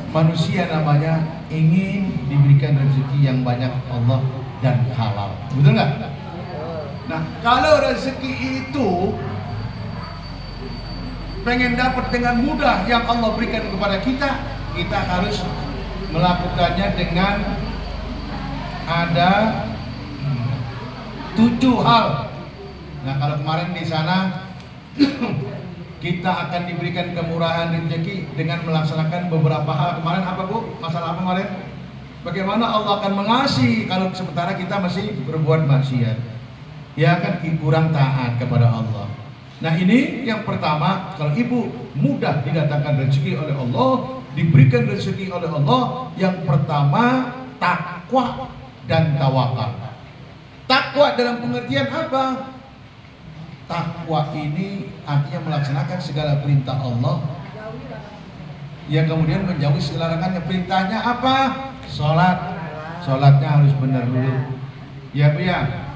manusia namanya ingin diberikan rezeki yang banyak Allah dan halal, betul nggak? Nah, kalau rezeki itu pengen dapat dengan mudah yang Allah berikan kepada kita, kita harus melakukannya dengan ada 7 hal. Nah, kalau kemarin di sana kita akan diberikan kemurahan rezeki dengan melaksanakan beberapa hal. Kemarin apa Bu? Masalah apa kemarin? Bagaimana Allah akan mengasihi kalau sementara kita masih berbuat maksiat, ya kan, kurang taat kepada Allah. Nah, ini yang pertama, kalau ibu mudah didatangkan rezeki oleh Allah, diberikan rezeki oleh Allah, yang pertama takwa dan tawakal. Takwa dalam pengertian apa? Takwa ini artinya melaksanakan segala perintah Allah, yang kemudian menjauhi segala larangannya. Perintahnya apa? Sholat, sholatnya harus benar dulu, ya Bu ya.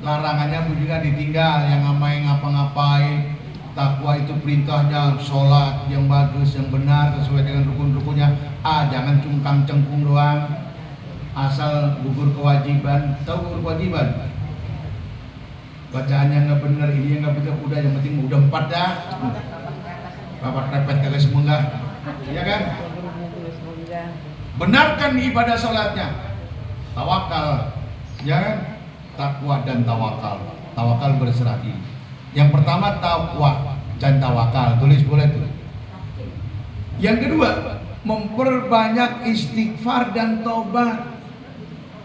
Larangannya Bu juga ditinggal, yang ngapa-ngapain. Takwa itu perintahnya sholat yang bagus, yang benar, sesuai dengan rukun-rukunnya. Jangan cungkang-cengkung doang, asal gugur kewajiban. Tahu gugur kewajiban? Bacaannya nggak benar, ini nggak benar, udah yang penting udah 4 dah. Bapak repet kagak semenggah, ya kan? Benarkan ibadah sholatnya. Tawakal, ya kan? Takwa dan tawakal. Tawakal berserah diri. Yang pertama takwa dan tawakal, tulis boleh tuh. Yang kedua, memperbanyak istighfar dan tobat.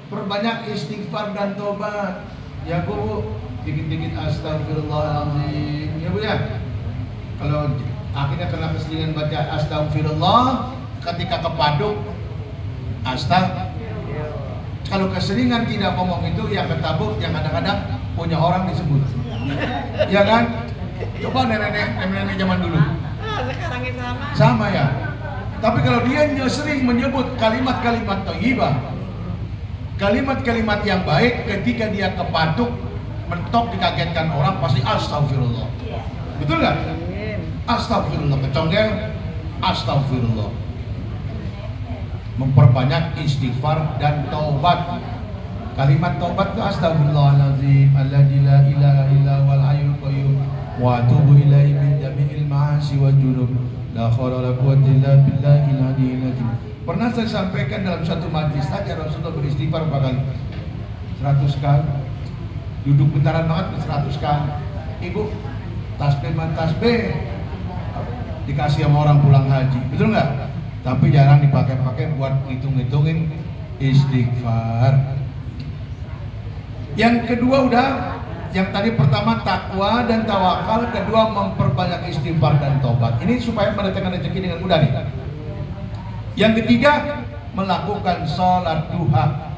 Perbanyak istighfar dan tobat. Ya Bu, dikit-dikit astagfirullahaladzim, ya Bu ya. Kalau akhirnya kena keseringan baca astagfirullah, ketika kepaduk kalau keseringan tidak ngomong itu, yang ketabuk, yang kadang-kadang punya orang disebut, ya kan? Coba nenek-nenek zaman dulu. Sekarang itu sama ya. Tapi kalau dia sering menyebut kalimat-kalimat thayyibah, kalimat-kalimat yang baik, ketika dia kepaduk, mentok, dikagetkan orang, pasti astagfirullah. Betul nggak? Astagfirullah, keconggel, astagfirullah. Memperbanyak istighfar dan taubat. Kalimat taubat itu astagfirullahaladzim, alladzi la ilaha illa huwal hayyul qayyum, wa atubu ilaihi min jami'il ma'asi wa junub, la haula wala quwwata illa billahil aliyyil azim. Pernah saya sampaikan dalam satu majlis saja, Rasulullah beristighfar berapa kali? 100 kali. Duduk bentaran banget 100 kali. Ibu, tasbih dikasih sama orang pulang haji, betul nggak? Tapi jarang dipakai-pakai buat ngitung-ngitungin istighfar. Yang kedua udah, yang tadi pertama takwa dan tawakal, kedua memperbanyak istighfar dan tobat. Ini supaya mendatangkan rezeki dengan mudah nih. Yang ketiga, melakukan sholat duha.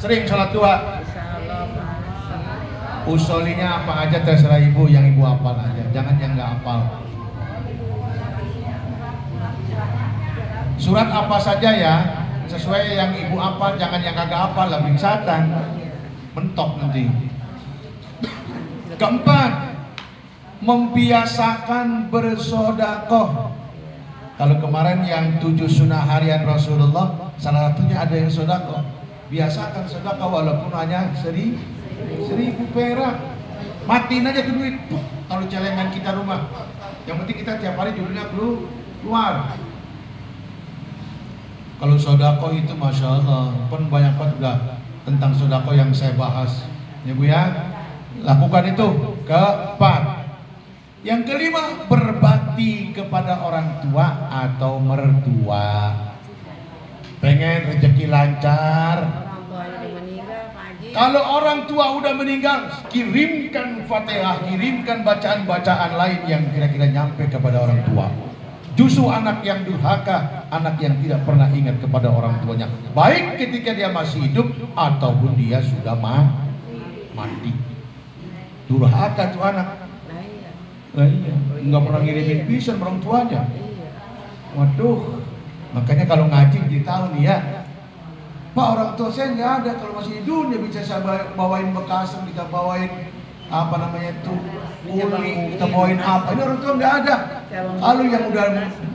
Sering sholat duha. Usolinya apa aja terserah ibu, yang ibu hafal aja, jangan yang nggak hafal. Surat apa saja ya, sesuai yang ibu hafal, jangan yang kagak hafal, lebih satan, mentok nanti. Keempat, membiasakan bersodakoh. Kalau kemarin yang 7 sunnah harian Rasulullah, salah satunya ada yang sodakoh. Biasakan sodakoh walaupun hanya 1000 perak. Matiin aja tuh duit. Kalau celengan kita rumah, yang penting kita tiap hari judulnya keluar. Kalau sodako itu masya Allah, pun banyak banget udah tentang sodako yang saya bahas, ya Bu ya. Lakukan itu. Keempat. Yang kelima, berbakti kepada orang tua atau mertua. Pengen rezeki lancar. Kalau orang tua udah meninggal, kirimkan Fatihah, kirimkan bacaan-bacaan lain yang kira-kira nyampe kepada orang tua. Justru anak yang durhaka, anak yang tidak pernah ingat kepada orang tuanya, baik ketika dia masih hidup ataupun dia sudah mati. Durhaka tuh anak. Iya, nggak pernah ngirimin pisan orang tuanya. Waduh, makanya kalau ngaji jadi tahu nih ya, Pak, orang tua saya nggak ada, kalau masih hidup dia bisa saya bawain bekasan, kita bawain apa namanya itu uli, kita bawain apa. Ini orang tua nggak ada. Kalau yang udah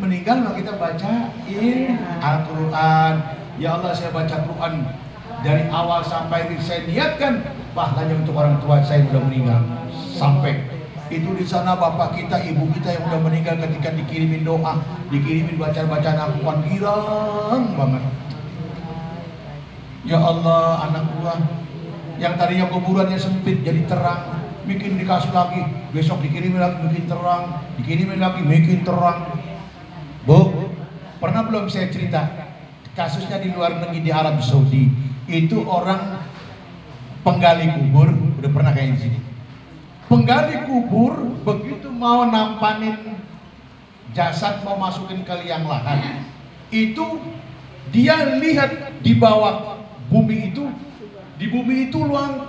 meninggal maka kita bacain Al-Quran. Ya Allah, saya baca Quran dari awal sampai akhir, saya niatkan pahalanya untuk orang tua saya yang udah meninggal. Sampai itu di sana bapak kita, ibu kita yang udah meninggal ketika dikirimin doa, dikirimin bacaan-bacaan Al-Quran, girang banget. Ya Allah, anak gua yang tadinya kuburannya sempit jadi terang, bikin dikasih lagi, besok dikirimin lagi bikin terang, dikirimin lagi bikin terang. Bu, pernah belum saya cerita kasusnya di luar negeri di Arab Saudi? Itu orang penggali kubur, udah pernah kayak di sini. Penggali kubur begitu mau nampanin jasad, mau masukin ke liang lahat, itu dia lihat di bawah bumi itu, di bumi itu luang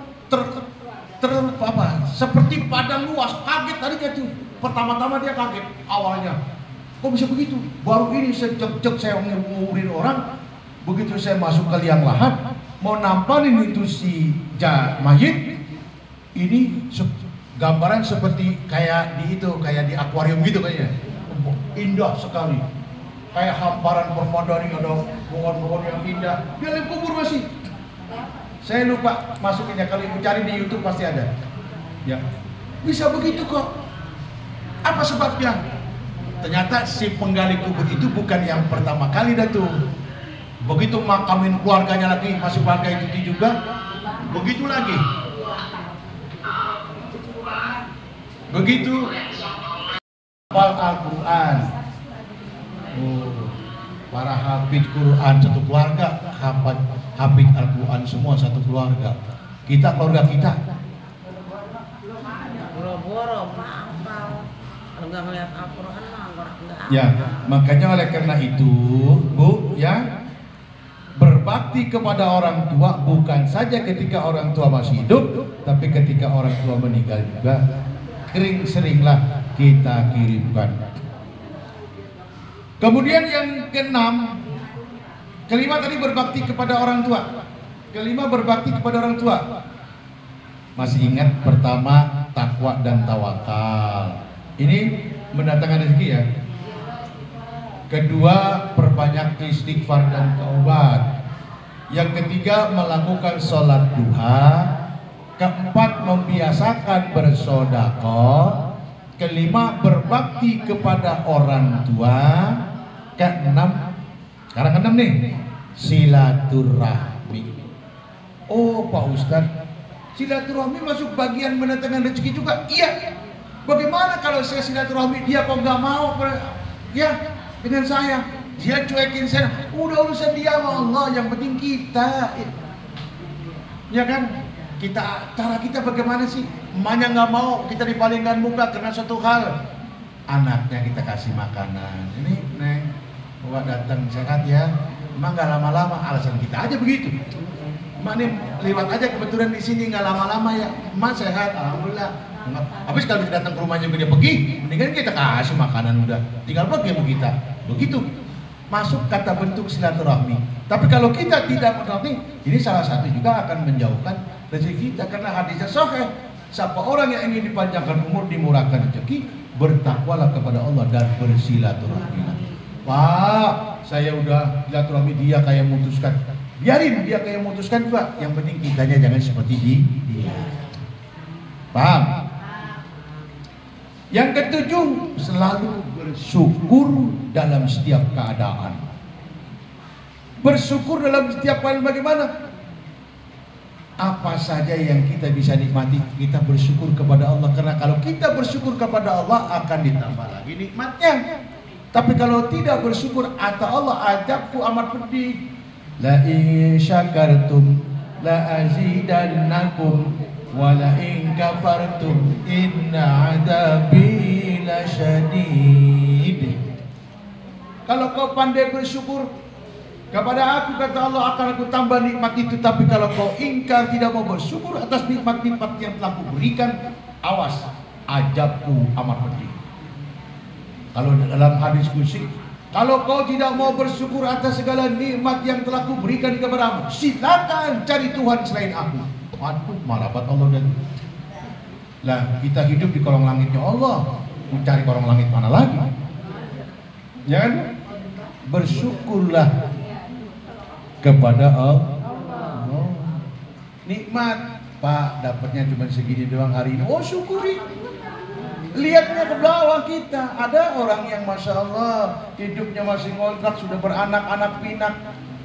seperti padang luas. Kaget tadinya tuh, pertama-tama dia kaget awalnya, kok bisa begitu? Baru ini sejak saya nguburin orang, begitu saya masuk ke liang lahat mau nampalin itu si mayit, ini gambaran seperti kayak di itu, kayak di akuarium gitu kayaknya, indah sekali, kayak hamparan permadani, ada pohon-pohon yang indah. Dia lem kubur masih, saya lupa masukinnya, kalau ibu cari di YouTube pasti ada. Ya, bisa begitu kok. Apa sebabnya? Ternyata si penggali kubur itu bukan yang pertama kali dah tuh. Begitu makamin keluarganya lagi, masih keluarga itu juga, begitu lagi. Begitu hafal Al-Quran. Para hafid Quran satu keluarga, hafid Al-Quran semua satu keluarga. Kita keluarga kita boro-boro hafal. Kalau nggak ngeliat Al-Quran nggak. Ya, makanya oleh karena itu, Bu, ya, berbakti kepada orang tua bukan saja ketika orang tua masih hidup, tapi ketika orang tua meninggal juga seringlah kita kirimkan. Kemudian yang keenam, kelima tadi berbakti kepada orang tua. Kelima berbakti kepada orang tua. Masih ingat pertama takwa dan tawakal. Ini mendatangkan rezeki ya. Kedua, perbanyak istighfar dan taubat. Yang ketiga, melakukan sholat duha. Keempat, membiasakan bersedekah. Kelima, berbakti kepada orang tua. Keenam, sekarang keenam nih, silaturahmi. Oh Pak Ustadz, silaturahmi masuk bagian mendatangkan rezeki juga? Iya. Bagaimana kalau saya silaturahmi, dia kok nggak mau? Ya, dengan saya, dia cuekin saya, udah urusan dia sama Allah, yang penting kita, ya kan? Cara kita bagaimana sih? Emaknya nggak mau, kita dipalingkan muka karena suatu hal. Anaknya kita kasih makanan. Ini Neng, bawa datang sehat ya. Emang nggak lama-lama, alasan kita aja begitu. Emak nih lewat aja kebetulan di sini nggak lama-lama ya. Emak sehat, alhamdulillah. Habis kalau kita datang ke rumahnya dia pergi, mendingan kita kasih makanan udah, tinggal pergi sama kita. Begitu masuk kata bentuk silaturahmi. Tapi kalau kita tidak berarti, ini salah satu juga akan menjauhkan rezeki kita, karena hadisnya sahih. Siapa orang yang ingin dipanjangkan umur, dimurahkan rezeki, bertakwalah kepada Allah dan bersilaturahmi. Pak, saya udah silaturahmi, dia kayak memutuskan, biarin dia kayak memutuskan juga. Yang penting kitanya jangan seperti dia. Paham? Yang ketujuh, selalu bersyukur dalam setiap keadaan. Bersyukur dalam setiap keadaan bagaimana? Apa saja yang kita bisa nikmati, kita bersyukur kepada Allah. Karena kalau kita bersyukur kepada Allah, akan ditambah lagi nikmatnya. Tapi kalau tidak bersyukur, kata Allah, azabku amat pedih. La in syakartum la azidannakum wa la in kafartum inna adabi lasyadid. Kalau kau pandai bersyukur kepada aku, kata Allah, akan aku tambah nikmat itu. Tapi kalau kau ingkar, tidak mau bersyukur atas nikmat-nikmat yang telah kuberikan, awas, azabku amat pedih. Kalau dalam hadis qudsi, kalau kau tidak mau bersyukur atas segala nikmat yang telah kuberikan kepadamu, silakan cari Tuhan selain aku. Waduh, malabat Allah dan lah, kita hidup di kolong langitnya Allah. mencari orang langit mana lagi? Ya kan? Bersyukurlah kepada Allah. Nikmat, Pak, dapatnya cuma segini doang hari ini. Oh, syukuri. Lihatnya ke bawah kita, ada orang yang Masya Allah hidupnya masih ngontrak, sudah beranak-anak pinak.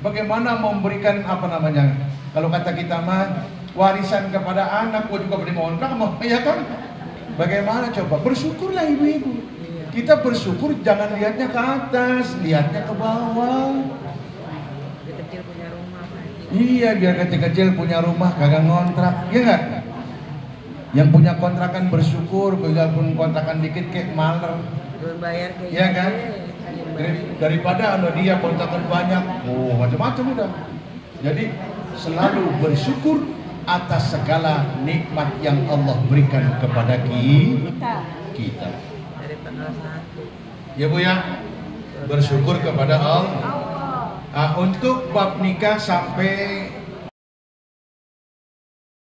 Bagaimana memberikan apa namanya? Kalau kata kita mah warisan kepada anak, gua juga beri ngontrak, ya kan? Bagaimana coba? Bersyukurlah ibu-ibu. Kita bersyukur, jangan lihatnya ke atas, lihatnya ke bawah. Kecil punya rumah. Iya, biar kecil-kecil punya rumah, kagak ngontrak, ya nggak? Yang punya kontrakan bersyukur, walaupun kontrakan dikit kayak maler. Belum bayar kayak Iya kan? Daripada ada dia kontrakan banyak, oh macam-macam udah. Jadi selalu bersyukur atas segala nikmat yang Allah berikan kepada kita. Dari tanggal 1. Ya Bu ya, bersyukur kepada Allah. Untuk bab nikah sampai